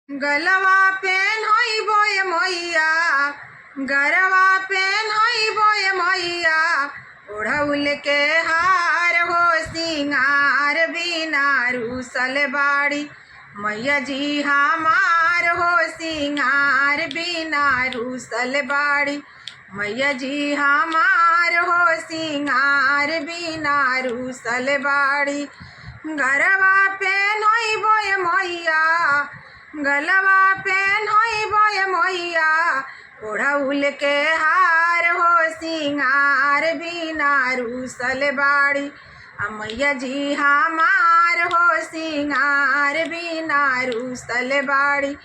गलवा पेन होई बोए मैया, गरवा पेन होई बोए मैया, ओढ़ौल के हार हो सिंगार बिना रूसल बाड़ी। मैया जी हमार हो सिंगार बिना रूसल बाड़ी। मैया जी हमार हो सिंगार बिना रूसल बाड़ी। गरवा पेन होई बोए मैया, गलवा पेन होई बोए मैया, ओढ़ौल के हार हो सिंगार बिना रूसल बाड़ी। मैया जी हमार हो सिंगार बिना रूसल बाड़ी।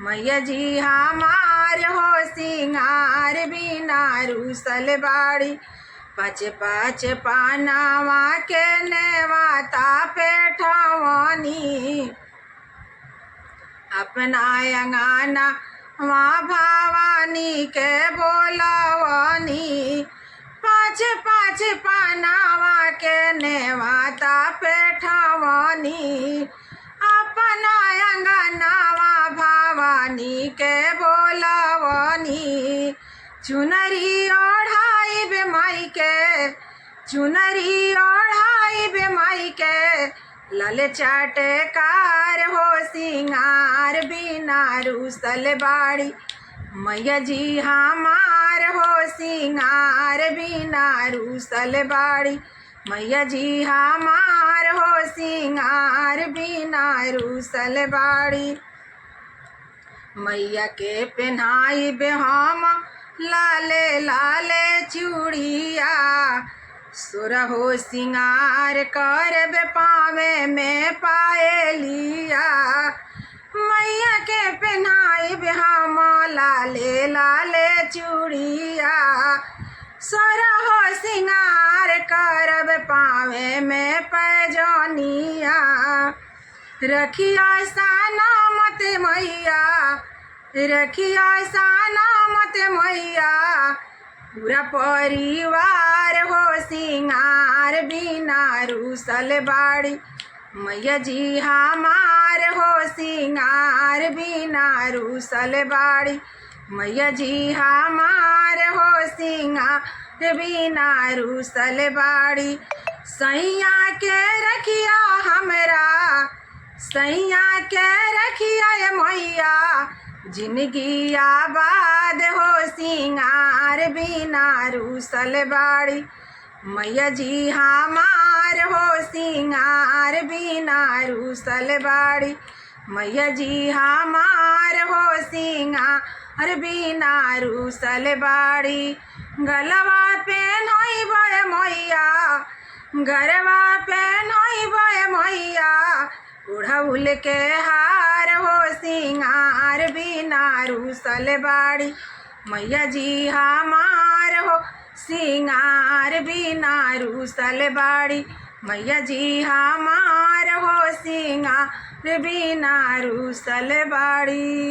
मैया जी हमार हो सिंगार बिना रूसल बाड़ी। पाँच पाँच पानावा के नेवाता पे ठवनी, अपना अंगना माँ भवानी के बोलवनी। पाँच पाँच पानावा के नेवाता पे ठवनी, अपना अंगनावा भवानी के बोलवनी। चुनरी ओढ़ाई बे माई के, चुनरी ओढ़ाई बे माई के, लाल चटकार हो सिंगार बिना रूसल बाड़ी। मैया जी हमार हो सिंगार बिना रूसल बाड़ी। मैया जी हमार हो सिंगार बिना रूसल बाड़ी। मैया के पहनाई बे हम लाले लाले चूड़िया, सुरहो सिंगार कर बे पावे में पायलिया। मैया के पहनाई बे हम लाले लाले चूड़िया, सुरहो सिंगार करब पावे में पैजनिया। रखिया सलामत मैया, रखिया सलामत मैया, पूरा परिवार हो सिंगार बिना रूसल बाड़ी। मैया जी हमार हो सिंगार बिना रूसल बाड़ी। मैया जी हमार हो सिंगार बिना रूसल बाड़ी। सैया के रखिया हमरा, सैया के रखिया मैया, जिंदगी आबाद हो सिंगार बिना रूसल बाड़ी। मैया जी हमार हो सिंगार बिना रूसल बाड़ी। मैया जी हमार हो सिंगार बिना रूसल बाड़ी। गलवा पेन होई बोए मैया, गरवा पेन होई बोए मैया, ओढ़ौल के हार हो सिंगार बिना रूसल बाड़ी। मैया जी हमार हो सिंगार बिना रूसल बाड़ी। मैया जी हमार हो सिंगार बिना रूसल बाड़ी।